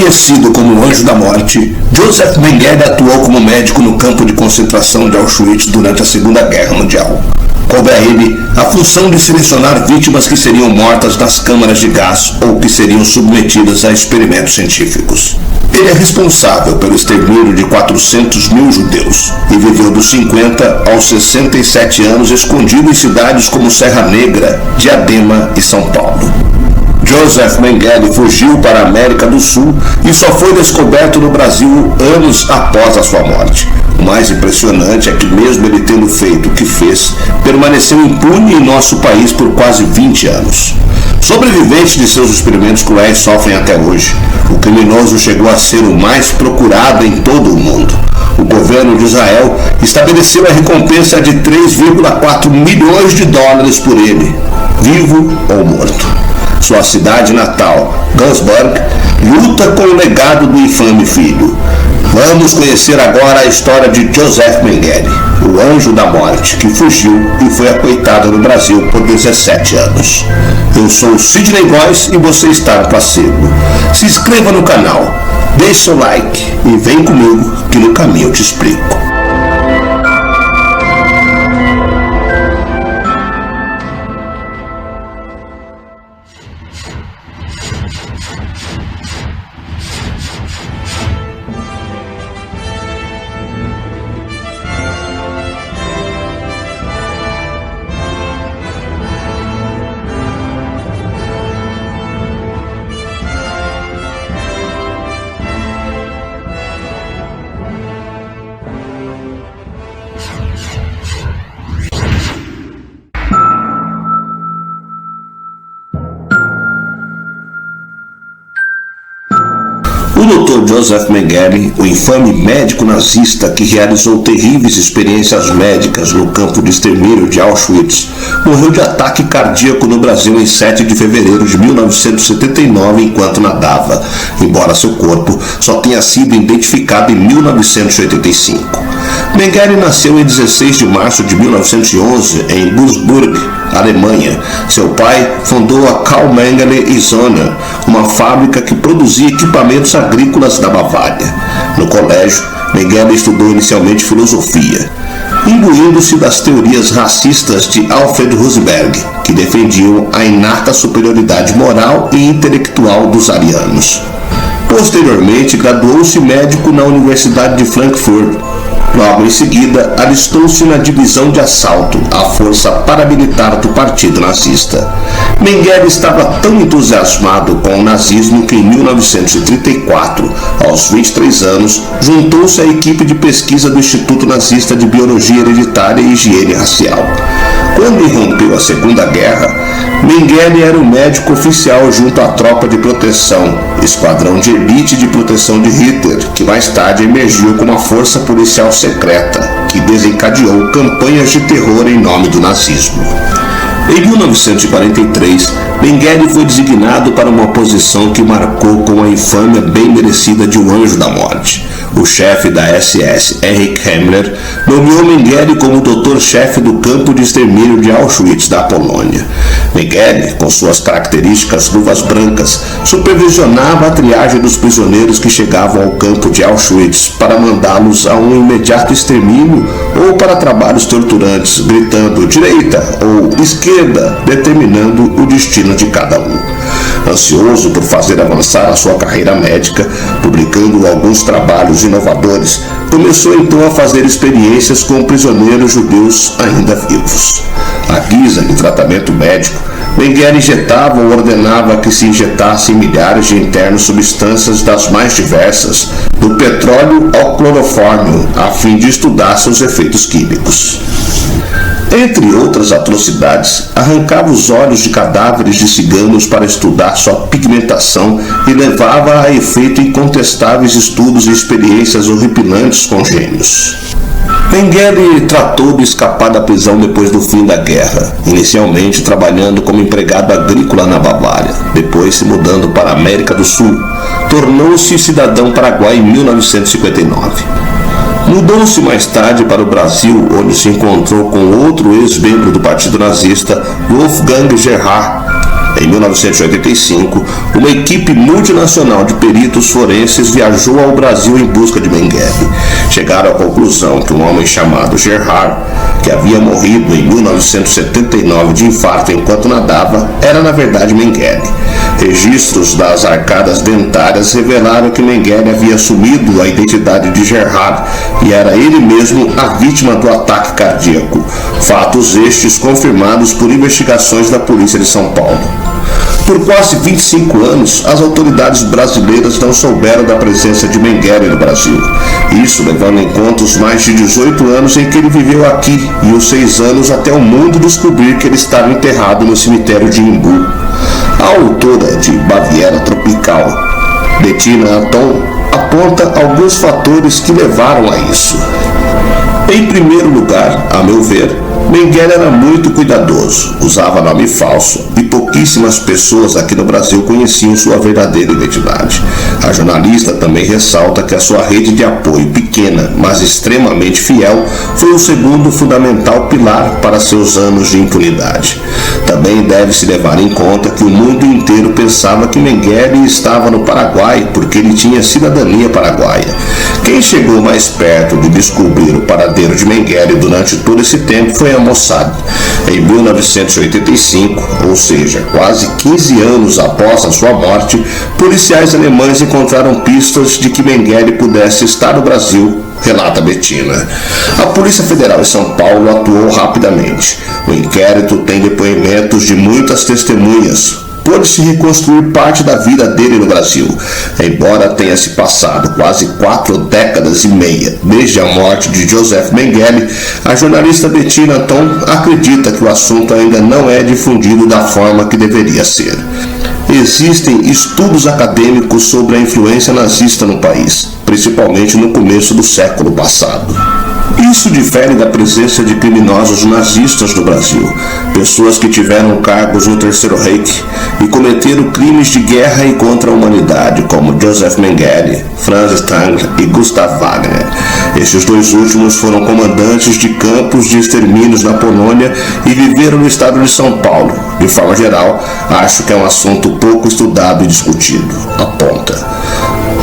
Conhecido como Anjo da Morte, Joseph Mengele atuou como médico no campo de concentração de Auschwitz durante a Segunda Guerra Mundial. Coube a ele a função de selecionar vítimas que seriam mortas nas câmaras de gás ou que seriam submetidas a experimentos científicos. Ele é responsável pelo extermínio de 400 mil judeus e viveu dos 50 aos 67 anos escondido em cidades como Serra Negra, Diadema e São Paulo. Joseph Mengele fugiu para a América do Sul e só foi descoberto no Brasil anos após a sua morte. O mais impressionante é que, mesmo ele tendo feito o que fez, permaneceu impune em nosso país por quase 20 anos. Sobreviventes de seus experimentos cruéis sofrem até hoje. O criminoso chegou a ser o mais procurado em todo o mundo. O governo de Israel estabeleceu a recompensa de 3,4 milhões de dólares por ele, vivo ou morto. Sua cidade natal, Gunsburg, luta com o legado do infame filho. Vamos conhecer agora a história de Joseph Mengele, o Anjo da Morte, que fugiu e foi acoitado no Brasil por 17 anos. Eu sou o Sidney Góes e você está no Placebo. Se inscreva no canal, deixe seu like e vem comigo que no caminho eu te explico. O Dr. Joseph Mengele, o infame médico nazista que realizou terríveis experiências médicas no campo de extermínio de Auschwitz, morreu de ataque cardíaco no Brasil em 7 de fevereiro de 1979 enquanto nadava, embora seu corpo só tenha sido identificado em 1985. Mengele nasceu em 16 de março de 1911 em Würzburg, Alemanha. Seu pai fundou a Karl Mengele & Söhne, uma fábrica que produzia equipamentos agrícolas da Bavária. No colégio, Mengele estudou inicialmente filosofia, imbuindo-se das teorias racistas de Alfred Rosenberg, que defendiam a inata superioridade moral e intelectual dos arianos. Posteriormente, graduou-se médico na Universidade de Frankfurt. Logo em seguida, alistou-se na divisão de assalto, a força paramilitar do partido nazista. Mengele estava tão entusiasmado com o nazismo que em 1934, aos 23 anos, juntou-se à equipe de pesquisa do Instituto Nazista de Biologia Hereditária e Higiene Racial. Quando irrompeu a Segunda Guerra, Mengele era o médico oficial junto à tropa de proteção, esquadrão de elite de proteção de Hitler, que mais tarde emergiu como a força policial secreta, que desencadeou campanhas de terror em nome do nazismo. Em 1943, Mengele foi designado para uma posição que marcou com a infâmia bem merecida de um Anjo da Morte. O chefe da SS, Erich Himmler, nomeou Mengele como doutor-chefe do campo de extermínio de Auschwitz, da Polônia. Mengele, com suas características luvas brancas, supervisionava a triagem dos prisioneiros que chegavam ao campo de Auschwitz para mandá-los a um imediato extermínio ou para trabalhos torturantes, gritando direita ou esquerda, determinando o destino de cada um. Ansioso por fazer avançar a sua carreira médica, publicando alguns trabalhos inovadores, começou então a fazer experiências com prisioneiros judeus ainda vivos. À guisa de tratamento médico, Mengele injetava ou ordenava que se injetassem milhares de internos substâncias das mais diversas, do petróleo ao clorofórmio, a fim de estudar seus efeitos químicos. Entre outras atrocidades, arrancava os olhos de cadáveres de ciganos para estudar sua pigmentação e levava a efeito incontestáveis estudos e experiências horripilantes com gênios. Mengele tratou de escapar da prisão depois do fim da guerra, inicialmente trabalhando como empregado agrícola na Bavária, depois se mudando para a América do Sul. Tornou-se cidadão paraguaio em 1959. Mudou-se mais tarde para o Brasil, onde se encontrou com outro ex-membro do Partido Nazista, Wolfgang Gerhard. Em 1985, uma equipe multinacional de peritos forenses viajou ao Brasil em busca de Mengele. Chegaram à conclusão que um homem chamado Gerhard, que havia morrido em 1979 de infarto enquanto nadava, era na verdade Mengele. Registros das arcadas dentárias revelaram que Mengele havia assumido a identidade de Gerhard e era ele mesmo a vítima do ataque cardíaco. Fatos estes confirmados por investigações da Polícia de São Paulo. Por quase 25 anos, as autoridades brasileiras não souberam da presença de Mengele no Brasil. Isso levando em conta os mais de 18 anos em que ele viveu aqui e os 6 anos até o mundo descobrir que ele estava enterrado no cemitério de Imbu. A autora de Baviera Tropical, Bettina Anton, aponta alguns fatores que levaram a isso. Em primeiro lugar, a meu ver, Mengele era muito cuidadoso, usava nome falso e pouquíssimas pessoas aqui no Brasil conheciam sua verdadeira identidade. A jornalista também ressalta que a sua rede de apoio, pequena, mas extremamente fiel, foi o segundo fundamental pilar para seus anos de impunidade. Também deve-se levar em conta que o mundo inteiro pensava que Mengele estava no Paraguai porque ele tinha cidadania paraguaia. Quem chegou mais perto de descobrir o paradeiro de Mengele durante todo esse tempo foi a Mossad. Em 1985, ou seja, quase 15 anos após a sua morte, policiais alemães encontraram pistas de que Mengele pudesse estar no Brasil, relata Bettina. A Polícia Federal de São Paulo atuou rapidamente. O inquérito tem depoimentos de muitas testemunhas. Pôde-se reconstruir parte da vida dele no Brasil, embora tenha se passado quase 4 décadas e meia desde a morte de Joseph Mengele. A jornalista Bettina Anton acredita que o assunto ainda não é difundido da forma que deveria ser. Existem estudos acadêmicos sobre a influência nazista no país, principalmente no começo do século passado. Isso difere da presença de criminosos nazistas no Brasil, pessoas que tiveram cargos no Terceiro Reich e cometeram crimes de guerra e contra a humanidade, como Joseph Mengele, Franz Stangl e Gustav Wagner. Estes dois últimos foram comandantes de campos de extermínios na Polônia e viveram no estado de São Paulo. De forma geral, acho que é um assunto pouco estudado e discutido, aponta.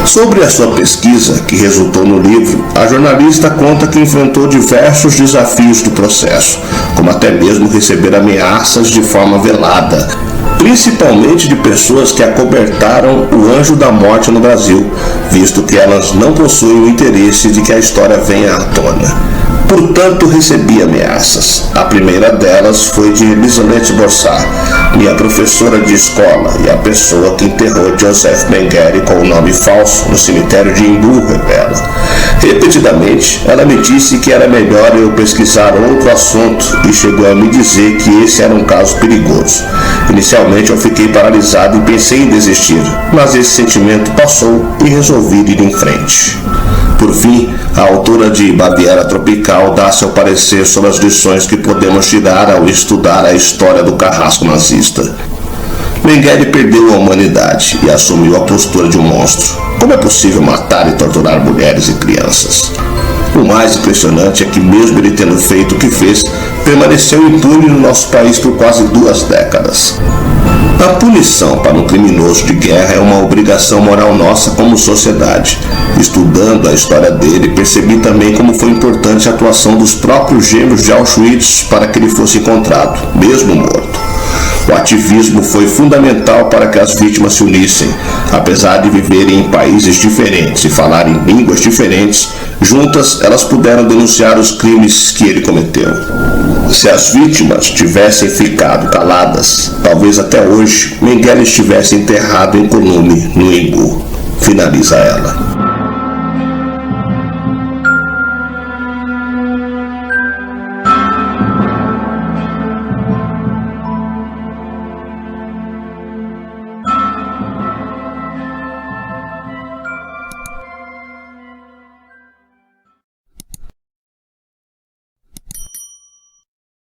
Sobre a sua pesquisa, que resultou no livro, a jornalista conta que enfrentou diversos desafios do processo, como até mesmo receber ameaças de forma velada, principalmente de pessoas que acobertaram o anjo da morte no Brasil, visto que elas não possuem o interesse de que a história venha à tona. Portanto, recebi ameaças. A primeira delas foi de Elizabeth Borsar, minha professora de escola e a pessoa que enterrou Joseph Mengele com o nome falso no cemitério de Imbu, revela. Repetidamente, ela me disse que era melhor eu pesquisar outro assunto e chegou a me dizer que esse era um caso perigoso. Inicialmente eu fiquei paralisado e pensei em desistir, mas esse sentimento passou e resolvi ir em frente. Por fim, a autora de Baviera Tropical dá seu parecer sobre as lições que podemos tirar ao estudar a história do carrasco nazista. Mengele perdeu a humanidade e assumiu a postura de um monstro. Como é possível matar e torturar mulheres e crianças? O mais impressionante é que, mesmo ele tendo feito o que fez, permaneceu impune no nosso país por quase 2 décadas. A punição para um criminoso de guerra é uma obrigação moral nossa como sociedade. Estudando a história dele, percebi também como foi importante a atuação dos próprios gêmeos de Auschwitz para que ele fosse encontrado, mesmo morto. O ativismo foi fundamental para que as vítimas se unissem. Apesar de viverem em países diferentes e falarem línguas diferentes, juntas elas puderam denunciar os crimes que ele cometeu. Se as vítimas tivessem ficado caladas, talvez até hoje Mengele estivesse enterrado em Colume, no Imbu. Finaliza ela.